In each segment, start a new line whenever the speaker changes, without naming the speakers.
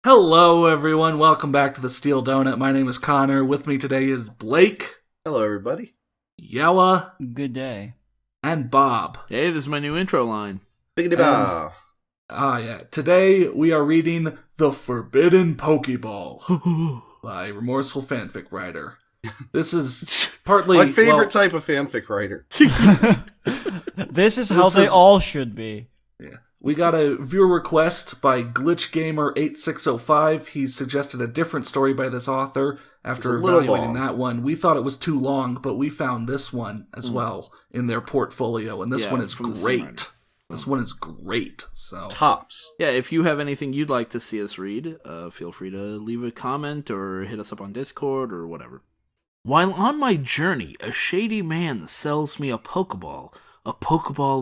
Hello, everyone. Welcome back to the Steel Donut. My name is Connor. With me today is Blake,
Hello, everybody.
Yella,
Good day.
and Bob.
Hey, this is my new intro line.
Biggity bow.
Today we are reading The Forbidden Pokeball by Remorseful Fanfic Writer. This is partly
My favorite type of fanfic writer.
This is how they all should be.
Yeah. We got a viewer request by GlitchGamer8605. He suggested a different story by this author. After evaluating that one, we thought it was too long, but we found this one as well in their portfolio, and this one is great. This one is great. So
Tops.
Yeah, if you have anything you'd like to see us read, feel free to leave a comment or hit us up on Discord or whatever. While on my journey, a shady man sells me a Pokeball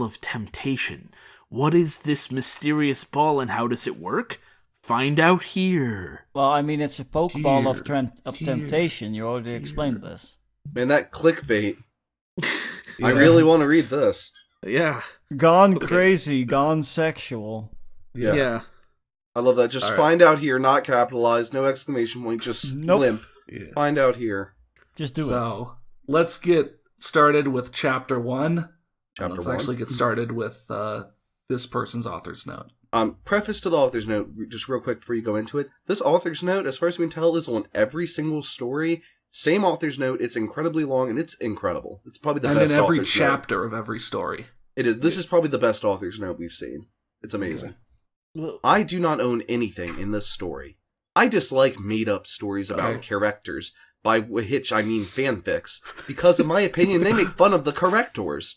of temptation. What is this mysterious ball and how does it work? Find out here.
Well, I mean, it's a Pokeball of temptation. You already explained this.
Man, that clickbait. I really want to read this.
Yeah.
Gone crazy, gone sexual.
Yeah.
I love that. Just find out here, not capitalized, no exclamation point, just limp.
Yeah.
Find out here.
Just do it.
So let's get started with chapter 1. Let's
1.
actually get started with this person's author's note.
Preface to the author's note, just real quick before you go into it. This author's note, as far as we can tell, is on every single story. Same author's note. It's incredibly long, and it's incredible. It's probably the best author's note.
And in every chapter of every story.
It is. This is probably the best author's note we've seen. It's amazing.
Okay.
I do not own anything in this story. I dislike made-up stories about characters, by which I mean fanfics, because in my opinion they make fun of the correctors.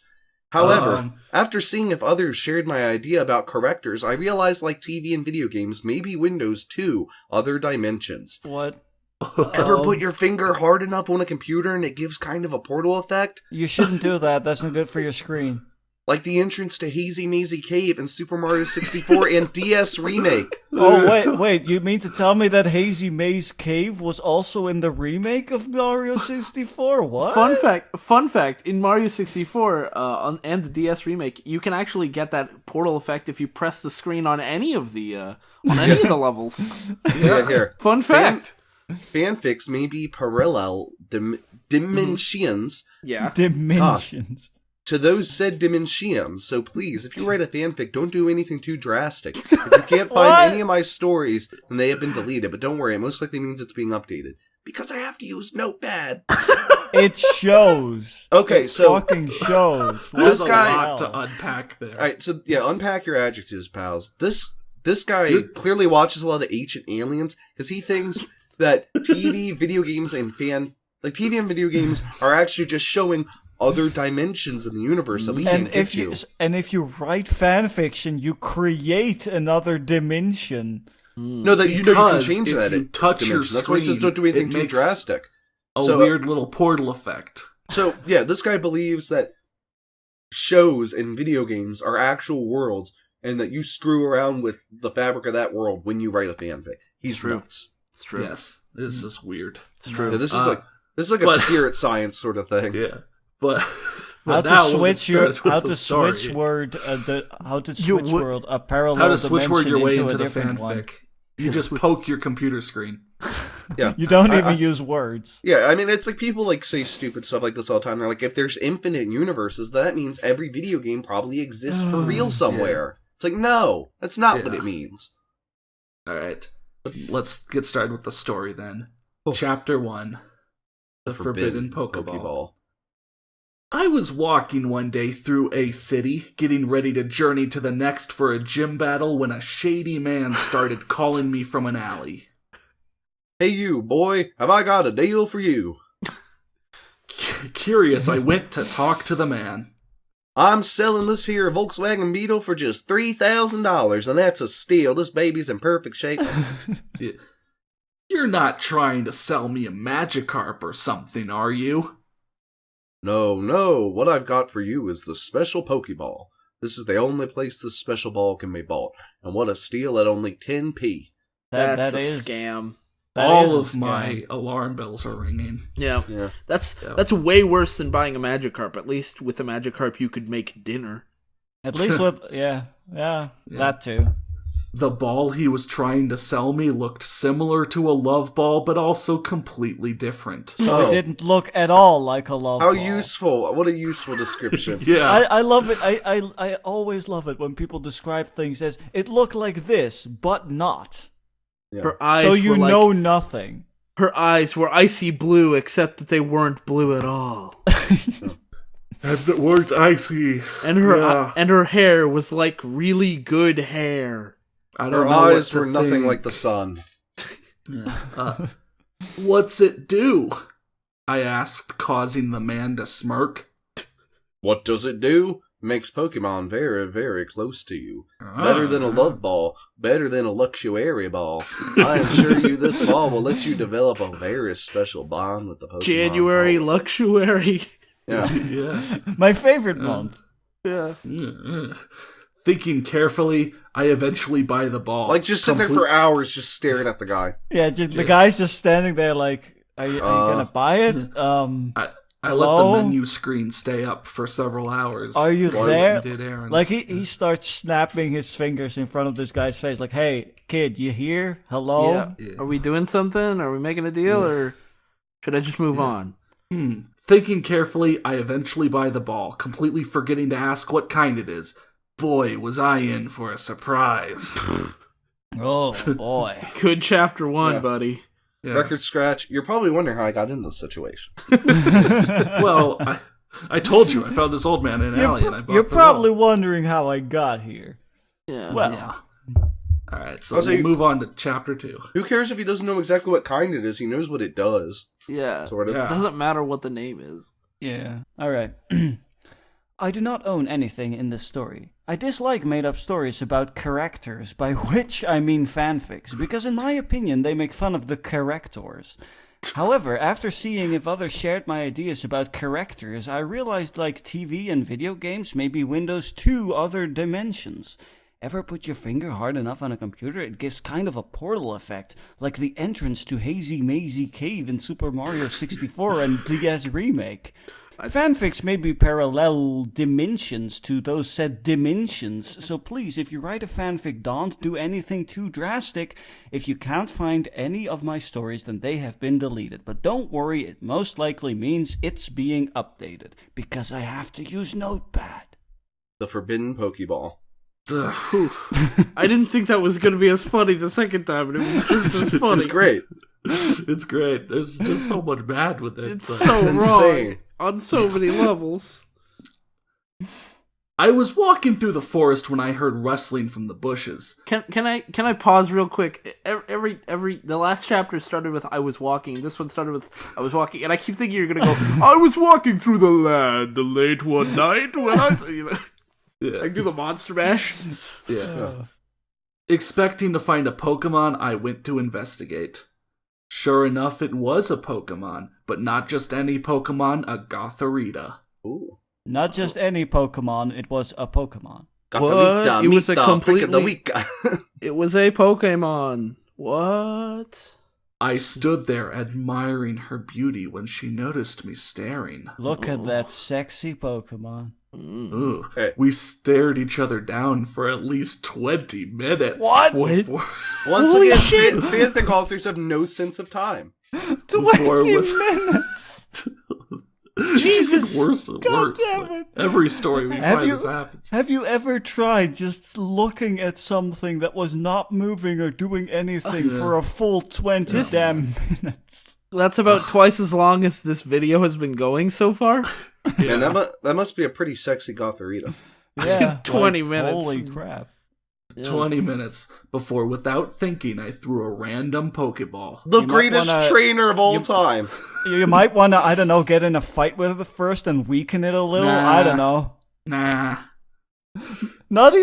However, after seeing if others shared my idea about correctors, I realized like TV and video games, maybe Windows 2, other dimensions.
What?
Ever put your finger hard enough on a computer and it gives kind of a portal effect?
You shouldn't do that. That's not good for your screen.
Like the entrance to Hazy Mazy Cave in Super Mario 64 and DS Remake.
Oh, wait. You mean to tell me that Hazy Maze Cave was also in the remake of Mario 64? What?
Fun fact, in Mario 64 and the DS remake, you can actually get that portal effect if you press the screen on any of the levels.
Yeah, here.
Fun fact.
Fanfics may be parallel dimensions.
Yeah.
Dimensions.
To those said dimensions. So please, if you write a fanfic, don't do anything too drastic. If you can't find any of my stories, then they have been deleted. But don't worry, it most likely means it's being updated. Because I have to use Notepad.
It shows.
Okay,
it
so
fucking shows.
There's
This guy-
a lot to unpack there.
Alright, so yeah, unpack your adjectives, pals. This guy clearly watches a lot of Ancient Aliens, because he thinks that TV, video games, and TV and video games are actually just showing other dimensions in the universe that we can't get to.
And if you write fanfiction, you create another dimension.
No, that you can change
if
that.
You touch your
dimension. That's why he says don't do
screen,
anything
it
too
makes
drastic.
A weird little portal effect.
So yeah, this guy believes that shows and video games are actual worlds, and that you screw around with the fabric of that world when you write a fanfic. He's nuts.
It's true.
Yes, this is weird.
It's true.
Yeah, this is like a spirit science sort of thing.
Yeah, but
How
now
to switch
we'll
word a parallel
how to switch word your way into the
different one.
fanfic. You just poke your computer screen.
Yeah,
You don't even use words.
yeah. I mean, it's like people like say stupid stuff like this all the time. They're like, if there's infinite universes, that means every video game probably exists for real somewhere. It's like, no, that's not what it means.
All right, let's get started with the story then. Chapter 1: The Forbidden Pokeball. I was walking one day through a city, getting ready to journey to the next for a gym battle when a shady man started calling me from an alley.
Hey you, boy, have I got a deal for you?
Curious, I went to talk to the man.
I'm selling this here Volkswagen Beetle for just $3,000, and that's a steal. This baby's in perfect shape.
You're not trying to sell me a Magikarp or something, are you?
No, what I've got for you is the special Pokeball. This is the only place this special ball can be bought, and what a steal at only 10p.
That's a scam.
All of my alarm bells are ringing.
Yeah. That's way worse than buying a Magikarp. At least with a Magikarp you could make dinner.
At least with that too.
The ball he was trying to sell me looked similar to a love ball, but also completely different.
So it didn't look at all like a love ball.
How useful. What a useful description.
Yeah.
I love it. I always love it when people describe things as, it looked like this, but not.
Yeah.
Her eyes
So you
were
know nothing.
Her eyes were icy blue, except that they weren't blue at all.
And it weren't icy.
And her hair was like really good hair.
Her eyes were nothing like the sun.
What's it do? I asked, causing the man to smirk.
What does it do? Makes Pokemon very, very close to you. Better than a love ball. Better than a luxuary ball. I assure you this ball will let you develop a very special bond with the Pokemon.
January
ball.
luxuary.
Yeah.
Yeah.
My favorite month.
Yeah.
Thinking carefully, I eventually buy the ball.
Like, just sitting there for hours just staring at the guy.
Yeah, the guy's just standing there like, are you gonna buy it?
I let the menu screen stay up for several hours.
Are you there?
Did errands.
Like, he starts snapping his fingers in front of this guy's face, like, hey, kid, you here? Hello?
Yeah. Are we doing something? Are we making a deal? Or should I just move on?
Thinking carefully, I eventually buy the ball, completely forgetting to ask what kind it is. Boy, was I in for a surprise.
Oh, boy.
Good chapter 1, buddy.
Yeah.
Record scratch. You're probably wondering how I got into this situation.
Well, I told you, I found this old man in an alley and I bought
You're
the
probably
ball.
wondering how I got here.
Yeah.
Well,
Yeah. Alright, so
Also,
we'll move on to chapter 2.
Who cares if he doesn't know exactly what kind it is? He knows what it does.
Yeah.
Sort of.
Yeah.
It doesn't matter what the name is.
yeah. All right. I do not own anything in this story. I dislike made-up stories about characters, by which I mean fanfics, because in my opinion they make fun of the characters. However, after seeing if others shared my ideas about characters, I realized like TV and video games may be windows to other dimensions. Ever put your finger hard enough on a computer, it gives kind of a portal effect, like the entrance to Hazy Mazy Cave in Super Mario 64 and DS Remake. Fanfics may be parallel dimensions to those said dimensions, so please, if you write a fanfic, don't do anything too drastic. If you can't find any of my stories, then they have been deleted. But don't worry, it most likely means it's being updated, because I have to use Notepad.
The Forbidden Pokeball.
I didn't think that was going to be as funny the second time, but it was just as funny.
It's great.
It's great. There's just so much bad with it.
It's
but-
so
It's
wrong
insane.
on so many levels.
I was walking through the forest when I heard rustling from the bushes.
Can I pause real quick? The last chapter started with I was walking. This one started with I was walking, and I keep thinking you're gonna go. I was walking through the land late one night when I do the monster mash.
Yeah. Expecting to find a Pokemon, I went to investigate. Sure enough, it was a Pokemon, but not just any Pokemon, a Gotharita.
Ooh.
Not just any Pokemon, it was a Pokemon.
What? It was a completely-
the
It was a Pokemon. What?
I stood there admiring her beauty when she noticed me staring.
Look at that sexy Pokemon.
Ooh.
Hey.
We stared each other down for at least 20 minutes.
What?
Before,
Once
Holy
again,
shit.
fanfic authors have no sense of time.
20 minutes!
Jesus, worse and
God
worse.
damn
Like,
it.
every story we
Have
find
you-
this happens.
Have you ever tried just looking at something that was not moving or doing anything for a full 20 damn minutes?
That's about twice as long as this video has been going so far.
Man, that must be a pretty sexy Gotharita.
Yeah.
20 minutes.
Holy crap.
Yeah.
20 minutes before, without thinking, I threw a random Pokeball.
The
You might
greatest
wanna-
trainer of all time.
You might want to, I don't know, get in a fight with it first and weaken it a little.
Nah.
I don't know.
Nah.
Not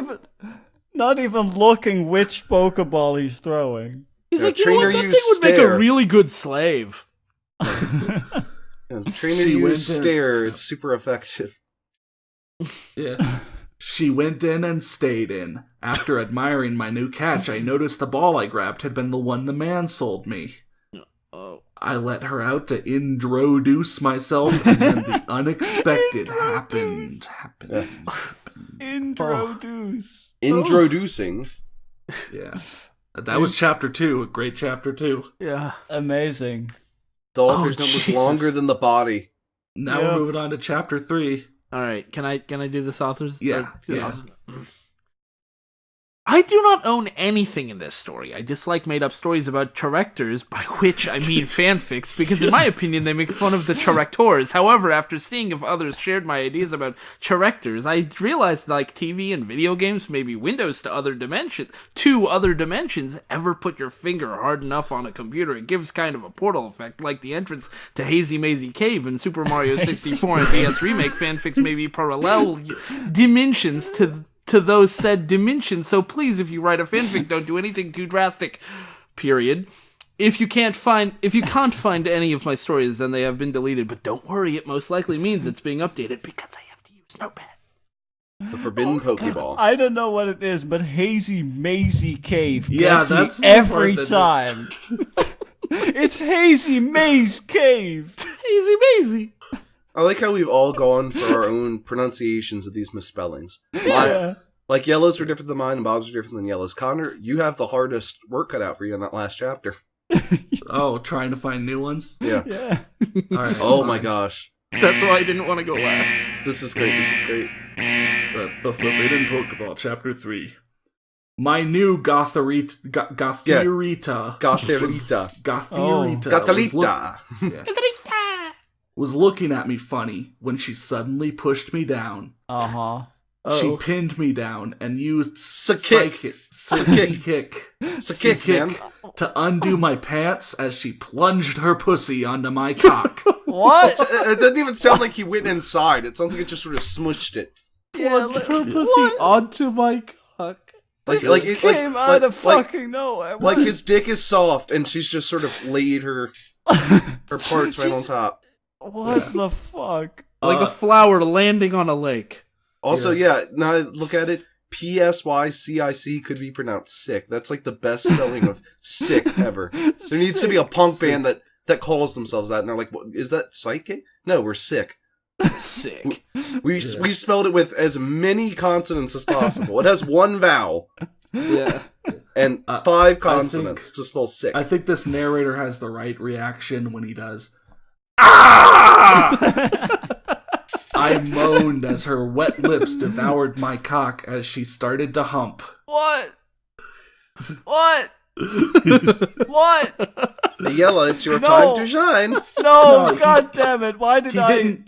even looking which Pokeball he's throwing.
He's
Yeah,
like, you know what?
trainer
That
use
thing would make
stare.
a really good slave.
Trainer
She went
use
in-
stare. It's super effective.
Yeah. She went in and stayed in. After admiring my new catch, I noticed the ball I grabbed had been the one the man sold me.
Oh.
I let her out to introduce myself, and then the unexpected happened.
Introduce.
Introducing
Yeah. That was chapter 2. A great chapter 2.
Yeah.
Amazing.
The author's note was longer than the body.
Now we're moving on to chapter 3.
All right. Can I do this author's?
Yeah.
I do not own anything in this story. I dislike made-up stories about characters, by which I mean fanfics, because in my opinion they make fun of the characters. However, after seeing if others shared my ideas about characters, I realized like TV and video games may be windows to other dimensions. Ever put your finger hard enough on a computer, it gives kind of a portal effect, like the entrance to Hazy Mazy Cave in Super Mario 64 and DS Remake. Fanfics may be parallel dimensions to those said dimensions, so please, if you write a fanfic, don't do anything too drastic. Period. If you can't find any of my stories, then they have been deleted, but don't worry, it most likely means it's being updated because I have to use Notepad.
The Forbidden Pokeball.
I don't know what it is, but Hazy Mazy Cave
Yeah,
gets me
that's
every time. It's Hazy Maze Cave.
Hazy Mazy.
I like how we've all gone for our own pronunciations of these misspellings. Like Yellow's were different than mine, and Bob's were different than Yellow's. Connor, you have the hardest work cut out for you in that last chapter.
Oh, trying to find new ones?
Yeah.
All right,
Oh my gosh.
That's why I didn't want to go last.
This is great.
The Forbidden Pokeball, chapter 3. My new Gotharita was looking at me funny when she suddenly pushed me down. She pinned me down and used psychic to undo my pants as she plunged her pussy onto my cock.
What?
It doesn't even sound like he went inside. It sounds like it just sort of smushed it.
Plunged her pussy onto my cock.
It came out of fucking nowhere.
Like his dick is soft and she's just sort of laid her parts right on top.
What the fuck?
Like a flower landing on a lake.
Also, now look at it. PSYCIC could be pronounced sick. That's like the best spelling of sick ever. There needs to be a punk band that calls themselves that, and they're like, what, is that psychic? No, we're sick.
Sick.
We spelled it with as many consonants as possible. It has one vowel.
Yeah.
And 5 consonants to spell sick.
I think this narrator has the right reaction when he does. Ah! I moaned as her wet lips devoured my cock as she started to hump.
What? What?
Yella, it's your time to shine.
No, god damn it. Why did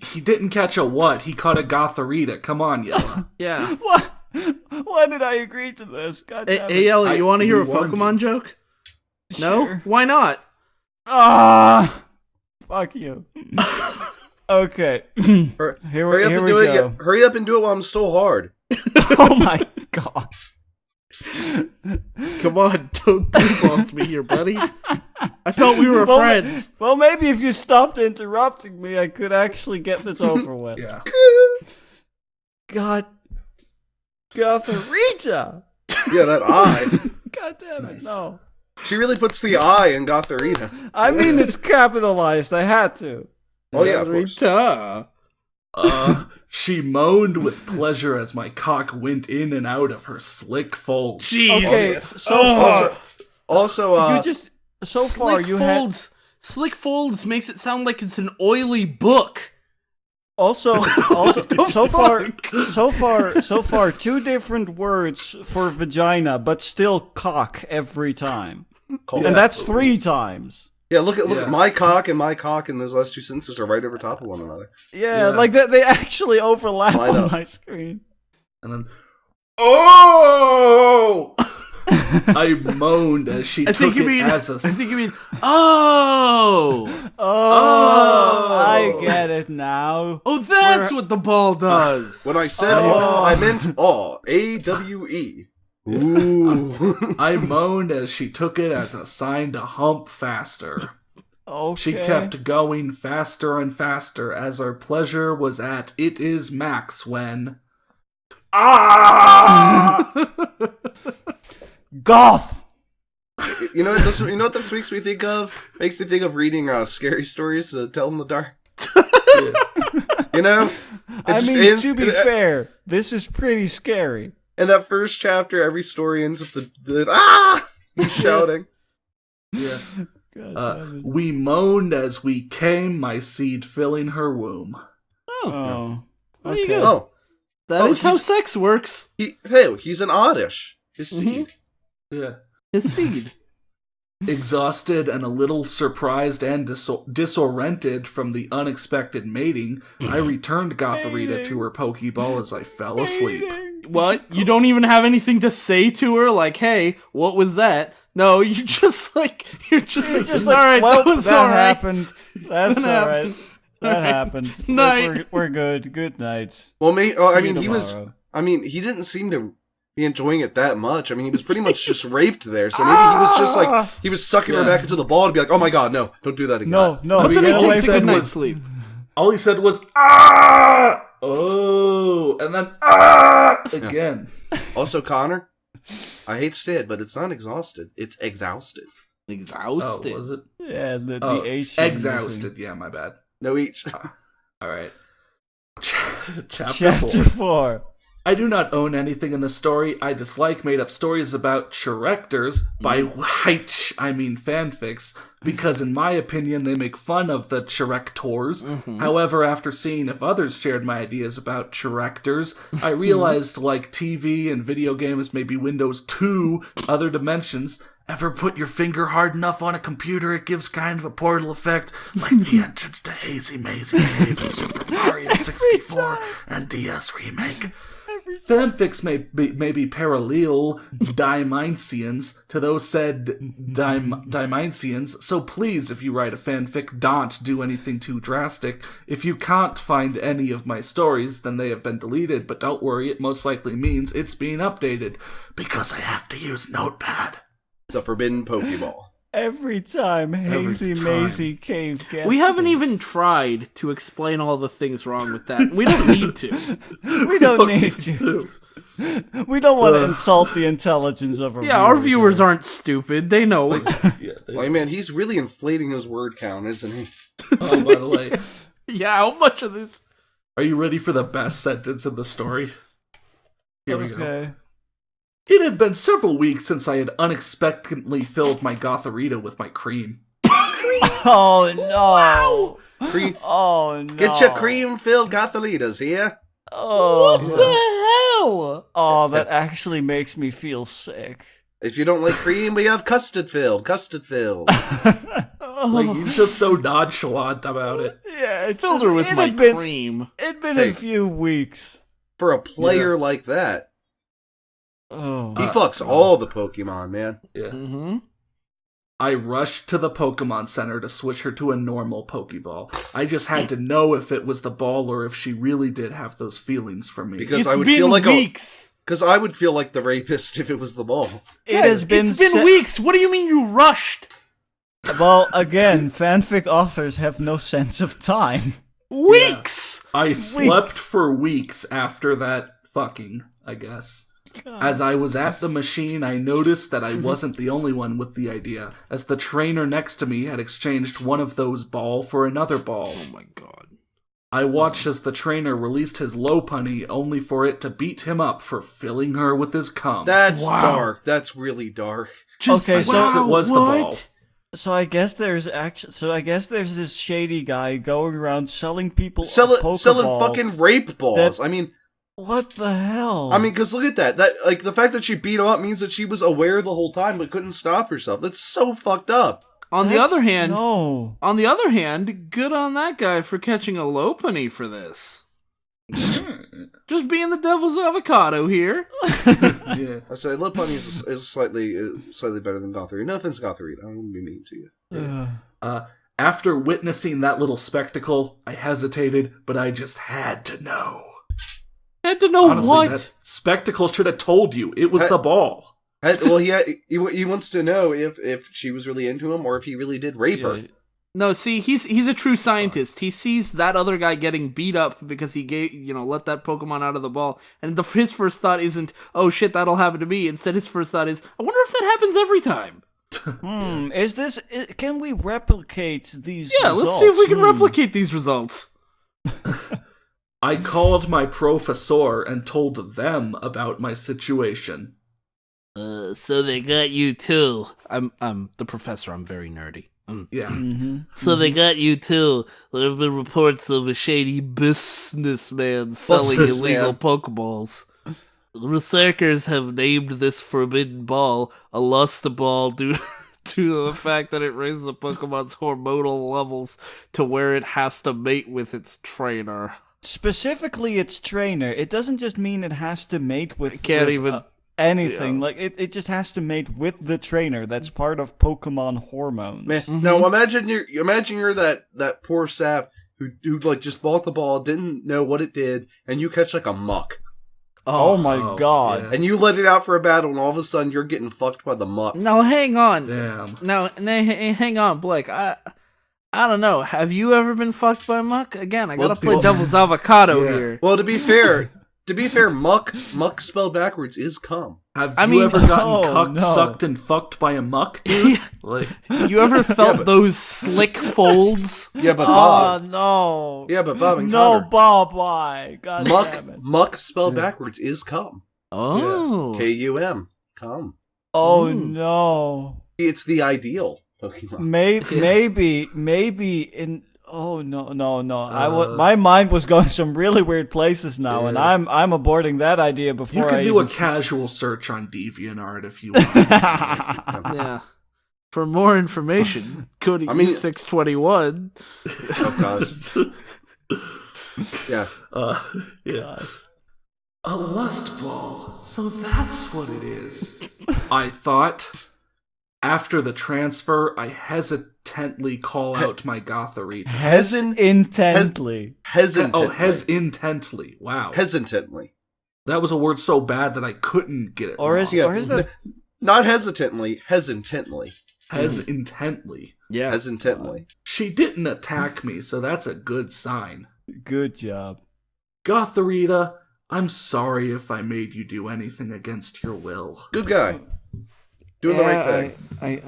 He didn't catch a what? He caught a Gotharita. Come on, Yella.
Yeah.
What? Why did I agree to this? God damn it.
Hey, Yella, you want to hear a Pokemon joke? No?
Sure.
Why not?
Fuck you. Okay.
Hurry up and do it while I'm still hard.
Oh my god.
Come on, don't boss me here, buddy. I thought we were friends.
Well, maybe if you stopped interrupting me, I could actually get this over with.
Yeah.
God. Gotharita!
Yeah, that I.
God damn it, no.
She really puts the I in Gotharita.
I mean, it's capitalized. I had to.
Oh, yeah, of course.
She moaned with pleasure as my cock went in and out of her slick folds.
Jesus.
Okay, so
Also,
you just so far you had
Slick folds makes it sound like it's an oily book.
also so far 2 different words for vagina, but still cock every time. And that's 3 times.
Yeah, look at my cock, and those last 2 sentences are right over top of one another.
Yeah, like they actually overlap on my screen.
And then, oh! I moaned as she took it as a...
I think you mean, oh!
Oh! I get it now.
Oh, that's what the ball does!
When I said I meant awe. AWE. Ooh.
I moaned as she took it as a sign to hump faster.
Okay.
She kept going faster and faster as our pleasure was at it is max when...
Goth!
You know what this makes me think of? Makes me think of reading scary stories to tell in the dark.
I mean, to be fair, this is pretty scary.
In that first chapter, every story ends with the he's shouting.
Yeah.
God
We moaned as we came, my seed filling her womb.
Oh.
There you
Okay.
go.
Oh,
That is how sex works.
he's an oddish. His seed.
Yeah.
His seed.
Exhausted and a little surprised and disoriented from the unexpected mating, I returned Gotharita to her Pokeball as I fell asleep.
What? You don't even have anything to say to her? Like, hey, what was that? No, you're just like,
It's just like,
alright,
well,
that was
that
alright.
happened. That's
That
alright.
happened.
That happened.
Night.
We're good. Good night.
Well,
See you
he was.
tomorrow.
He didn't seem to be enjoying it that much. He was pretty much just raped there. So maybe he was just like he was sucking her back into the ball to be like, oh my god, no, don't do that again.
No.
But then
get
he
away
takes a
from
good
me.
night's sleep.
All he said was, ah! Oh! And then, ah! Again.
Also, Connor, I hate to say it, but it's not exhausted. It's exhausted.
Oh,
Exhausted.
was it?
Yeah, the H.
Exhausted. Yeah, my bad.
No each.
Alright. Chapter 4.
Chapter 4.
I do not own anything in this story. I dislike made-up stories about characters, by which I mean fanfics, because in my opinion they make fun of the characters. However, after seeing if others shared my ideas about characters, I realized like TV and video games, maybe Windows 2, other dimensions, ever put your finger hard enough on a computer, it gives kind of a portal effect, like the entrance to Hazy Mazy Cave in Super Mario 64 and DS Remake. Fanfics may be parallel dimensions to those said dimensions, so please, if you write a fanfic, don't do anything too drastic. If you can't find any of my stories, then they have been deleted, but don't worry, it most likely means it's being updated, because I have to use Notepad.
The Forbidden Pokeball.
Every time Hazy Mazy Cave gets
We haven't
me.
even tried to explain all the things wrong with that. We don't need to.
We don't need to. We don't want to insult the intelligence of our
Yeah, our viewers aren't stupid. They know.
Well, man, he's really inflating his word count, isn't he?
Oh, by the way,
Yeah, how much of this?
are you ready for the best sentence in the story? Here we go.
Okay.
It had been several weeks since I had unexpectedly filled my Gotharita with my cream.
Oh no!
Cream.
Oh no!
Get your cream-filled Gothalitas here.
Oh,
What the hell?
oh, that actually makes me feel sick.
If you don't like cream, we have custard-filled. Custard-filled.
Like, he's just so nonchalant about it.
Yeah, it
Filled her with
it
my
had been,
cream.
It'd been
Hey.
a few weeks.
For a player like that,
Oh,
he fucks all the Pokemon, man.
Yeah.
Mm-hmm.
I rushed to the Pokemon Center to switch her to a normal Pokeball. I just had to know if it was the ball or if she really did have those feelings for me.
Because
It's
I would
been
feel like
weeks.
because I would feel like the rapist if it was the ball.
it has been.
It's been weeks. What do you mean you rushed?
Well, again, fanfic authors have no sense of time.
Weeks.
I slept for weeks after that fucking, I guess. As I was at the machine, I noticed that I wasn't the only one with the idea, as the trainer next to me had exchanged one of those ball for another ball.
Oh my god.
I watched as the trainer released his Lopunny, only for it to beat him up for filling her with his cum.
That's
Wow.
dark. That's really dark.
Okay,
I
so
guess it was the ball.
So I guess there's this shady guy going around selling people
Selling
a Pokeball.
fucking rape balls.
that- What the hell?
Because look at that. That like the fact that she beat him up means that she was aware the whole time but couldn't stop herself. That's so fucked up.
On the other hand,
no.
good on that guy for catching a Lopunny for this. Just being the devil's avocado here.
Yeah.
I say Lopunny is slightly better than Gotharita. No offense, Gotharita. I wouldn't be mean to you.
After witnessing that little spectacle, I hesitated, but I just had to know.
Had to know
Honestly,
what?
that spectacle should have told you. It was the ball.
Well, he wants to know if she was really into him or if he really did rape her.
No, see, he's a true scientist. He sees that other guy getting beat up because he let that Pokemon out of the ball, and his first thought isn't, oh shit, that'll happen to me. Instead, his first thought is, I wonder if that happens every time.
Can we replicate these
Yeah,
results?
let's see if we can replicate these results.
I called my professor and told them about my situation.
So they got you too. I'm the professor. I'm very nerdy.
Yeah.
Mm-hmm.
So they got you too. There have been reports of a shady businessman selling illegal Pokeballs. Researchers have named this forbidden ball a lust ball due to the fact that it raises the Pokemon's hormonal levels to where it has to mate with its trainer.
Specifically its trainer. It doesn't just mean it has to mate with... anything. Like, it just has to mate with the trainer. That's part of Pokemon hormones.
Now imagine you're that poor sap who like just bought the ball, didn't know what it did, and you catch like a muck.
Oh my god.
Yeah.
And you let it out for a battle, and all of a sudden you're getting fucked by the muck.
No, hang on.
Damn.
No, hang on, Blake. I don't know. Have you ever been fucked by muck? Again, I gotta play devil's avocado here.
Well, to be fair, muck spelled backwards is cum.
Have you ever gotten sucked and fucked by a muck, dude? Like,
you ever felt those slick folds?
Yeah, but Bob.
Oh, no.
Yeah, but Bob and
No,
Connor.
Bob, why? God damn it.
Muck spelled backwards is cum.
Oh.
K-U-M. Cum.
Oh, no.
It's the ideal Pokemon.
Maybe in... Oh, no. My mind was going some really weird places now, and I'm aborting that idea before
you can do a casual search on DeviantArt if you want.
Yeah. For more information, go to E621.
Oh, gosh. Yeah.
Yeah. A lust ball. So that's what it is. I thought. After the transfer, I hesitantly call out my Gotharita.
Hesitantly.
Hesitantly. Wow.
Hesitantly.
That was a word so bad that I couldn't get it
Or
wrong.
is that...
Not hesitantly, hesitantly.
Hesitantly.
Yeah. Hesitantly.
She didn't attack me, so that's a good sign.
Good job.
Gotharita, I'm sorry if I made you do anything against your will.
Good guy. Doing the right thing.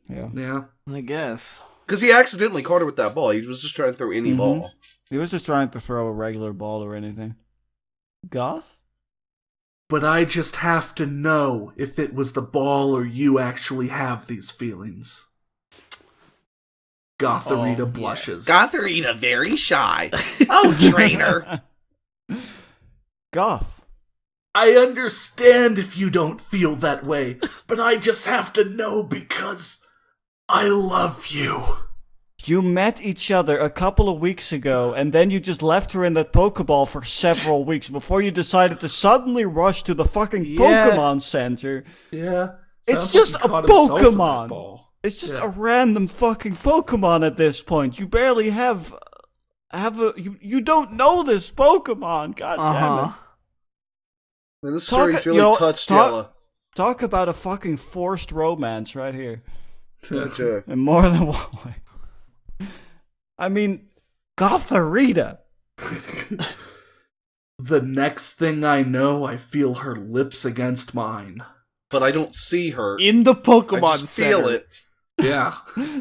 Yeah.
I guess.
Because he accidentally caught her with that ball. He was just trying to throw any ball.
He was just trying to throw a regular ball or anything. Goth?
But I just have to know if it was the ball or you actually have these feelings. Gotharita blushes.
Gotharita very shy. Oh, trainer.
Goth.
I understand if you don't feel that way, but I just have to know because I love you.
You met each other a couple of weeks ago, and then you just left her in that Pokeball for several weeks before you decided to suddenly rush to the fucking Pokemon Center.
Yeah.
It's just a Pokemon. It's just a random fucking Pokemon at this point. You barely have you don't know this Pokemon. God damn it.
I mean, this story's really touched Yella.
Talk about a fucking forced romance right here.
Sure.
In more than one way. I mean, Gotharita.
The next thing I know, I feel her lips against mine.
But I don't see her.
In the Pokemon
I just
Center.
feel it.
Yeah.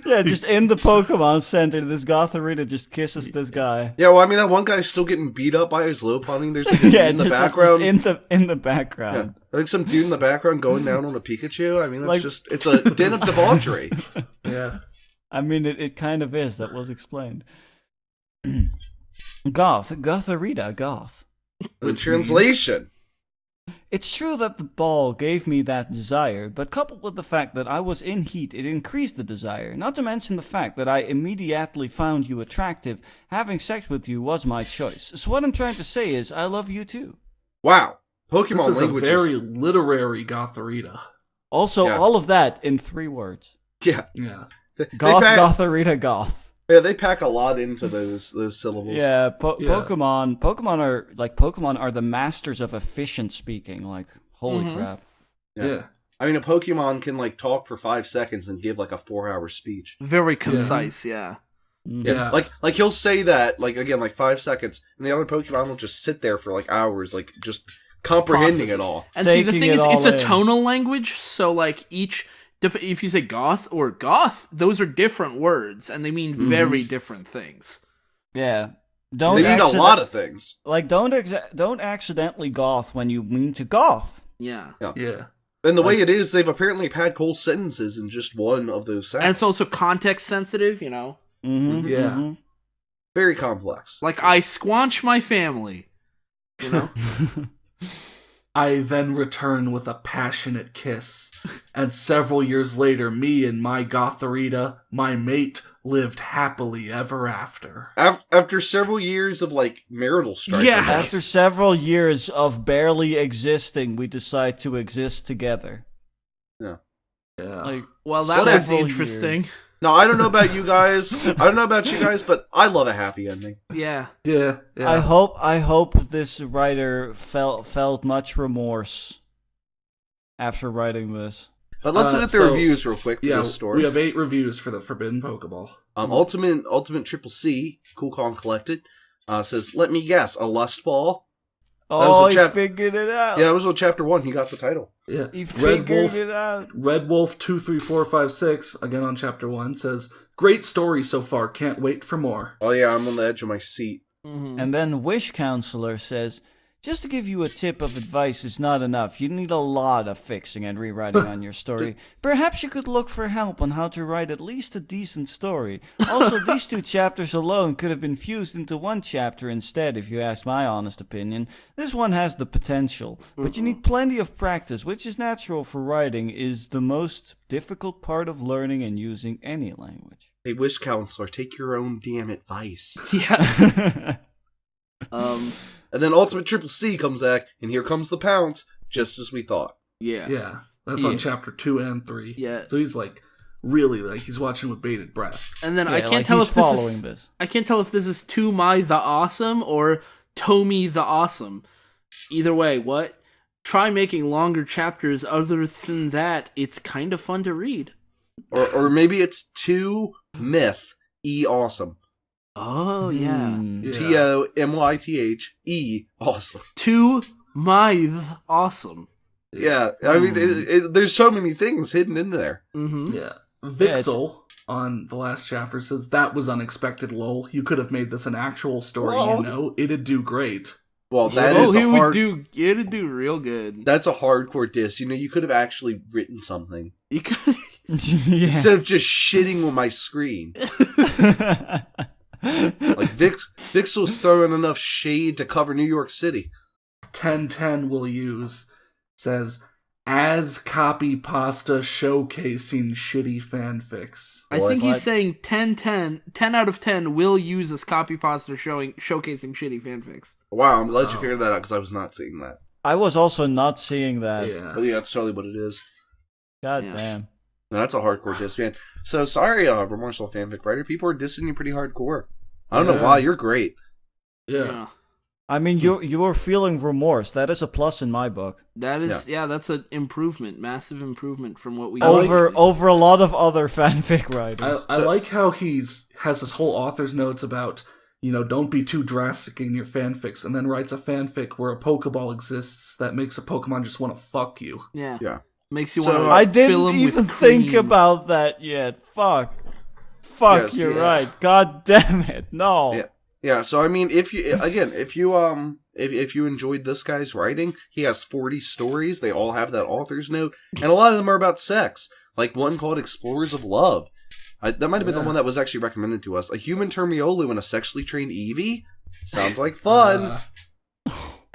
Yeah, just in the Pokemon Center, this Gotharita just kisses this guy.
Yeah, well, I mean, that one guy's still getting beat up by his Lopunny. There's like a dude in the background.
In the background.
Yeah. Like some dude in the background going down on a Pikachu. I mean, that's it's a den of debauchery.
Yeah.
I mean, it kind of is. That was explained. Gotharita, Goth.
In translation.
It's true that the ball gave me that desire, but coupled with the fact that I was in heat, it increased the desire. Not to mention the fact that I immediately found you attractive. Having sex with you was my choice. So what I'm trying to say is, I love you too.
Wow. Pokemon
this is
language
a very literary Gotharita.
Also, all of that in 3 words.
Yeah.
Yeah.
Gotharita, Goth.
Yeah, they pack a lot into those syllables.
Yeah, Pokemon are the masters of efficient speaking. Like, holy crap.
Yeah.
I mean, a Pokemon can like talk for 5 seconds and give like a 4-hour speech.
Very concise, yeah.
Yeah. Like he'll say that like again like 5 seconds, and the other Pokemon will just sit there for like hours, like just comprehending it all.
And see, the thing is, it's a tonal language, so like if you say goth or goth, those are different words, and they mean very different things.
Yeah. Don't
they mean a lot of things.
Like, don't accidentally goth when you mean to goth.
Yeah.
And the way it is, they've apparently packed whole sentences in just one of those sounds.
And it's also context sensitive, you know?
Yeah.
Very complex.
Like, I squanch my family, you know?
I then return with a passionate kiss, and several years later, me and my Gotharita, my mate, lived happily ever after.
After several years of, like, marital strife.
Yeah.
After several years of barely existing, we decide to exist together.
Yeah.
Like,
well, that was
several
interesting.
years.
No, I don't know about you guys. But I love a happy ending.
Yeah.
I hope this writer felt much remorse after writing this.
But let's look at the reviews real quick for this story.
We have 8 reviews for the Forbidden Pokeball.
Ultimate Triple C, Cool Calm Collected, says, let me guess, a lust ball?
Oh, he figured it out.
Yeah, it was on chapter 1. He got the title.
Yeah,
he figured it out.
Red Wolf 23456, again on chapter 1, says, great story so far, can't wait for more.
Oh yeah, I'm on the edge of my seat.
And then Wish Counselor says, just to give you a tip of advice is not enough. You need a lot of fixing and rewriting on your story. Perhaps you could look for help on how to write at least a decent story. Also, these 2 chapters alone could have been fused into 1 chapter instead, if you ask my honest opinion. This one has the potential, but you need plenty of practice, which is natural for writing, is the most difficult part of learning and using any language.
Hey, Wish Counselor, take your own damn advice.
Yeah.
And then Ultimate Triple C comes back, and here comes the pounce, just as we thought.
Yeah. That's on chapter 2 and 3.
Yeah.
So he's like, really, like, he's watching with bated breath.
And then I can't tell if I can't tell if this is Tomai the Awesome or Tomi the Awesome. Either way, what? Try making longer chapters. Other than that, it's kind of fun to read.
Or maybe it's To Myth E Awesome.
Oh, yeah.
TOMYTHE awesome.
To Mythe Awesome.
Yeah, I mean, there's so many things hidden in there.
Yeah. Vixel on the last chapter says, that was unexpected, lol. You could have made this an actual story, you know? It'd do great.
Well,
it'd do real good.
That's a hardcore diss. You know, you could have actually written something.
You could...
Instead of just shitting on my screen. Like, Vixel's throwing enough shade to cover New York City.
1010 will use says, as copy pasta showcasing shitty fanfics.
I think he's saying 10 out of 10 will use as copy pasta showcasing shitty fanfics.
Wow, I'm glad you figured that out, because I was not seeing that.
I was also not seeing that.
Yeah.
But yeah, that's totally what it is.
God damn.
No, that's a hardcore diss, man. So, sorry, Remorseful Fanfic Writer. People are dissing you pretty hardcore. I don't know why. You're great.
Yeah.
I mean, you're feeling remorse. That is a plus in my book.
That is, that's an improvement, massive improvement from what we
over a lot of other fanfic writers.
I like how has this whole author's notes about, you know, don't be too drastic in your fanfics, and then writes a fanfic where a Pokeball exists that makes a Pokemon just want to fuck you.
Yeah. Makes you want to
I didn't even think about that yet. Fuck, yes, you're right. God damn it, no.
Yeah. So I mean, if you enjoyed this guy's writing, he has 40 stories. They all have that author's note, and a lot of them are about sex. Like one called "Explorers of Love." That might have been the one that was actually recommended to us. A human Termiolu and a sexually trained Eevee. Sounds like fun.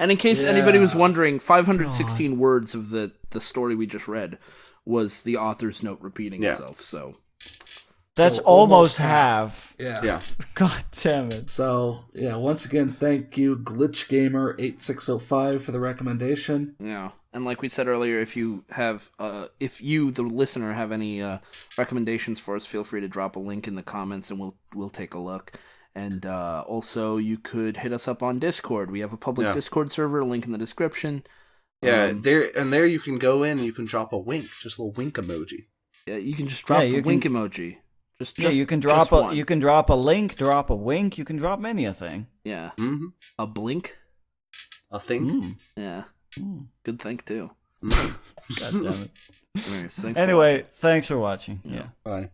And in case anybody was wondering, 516 words of the story we just read was the author's note repeating itself. So
that's almost half.
Yeah.
God damn it.
So, once again, thank you, GlitchGamer8605, for the recommendation.
Yeah. And like we said earlier, if you, the listener, have any recommendations for us, feel free to drop a link in the comments and we'll take a look. And also, you could hit us up on Discord. We have a public Discord server, link in the description.
Yeah, there you can go in and you can drop a wink, just a little wink emoji.
Yeah, you can just drop a wink emoji.
You can drop a link, drop a wink. You can drop many a thing.
Yeah, a blink,
a think.
Yeah, good think too.
God damn it.
Anyways,
thanks for watching. Yeah.
Bye.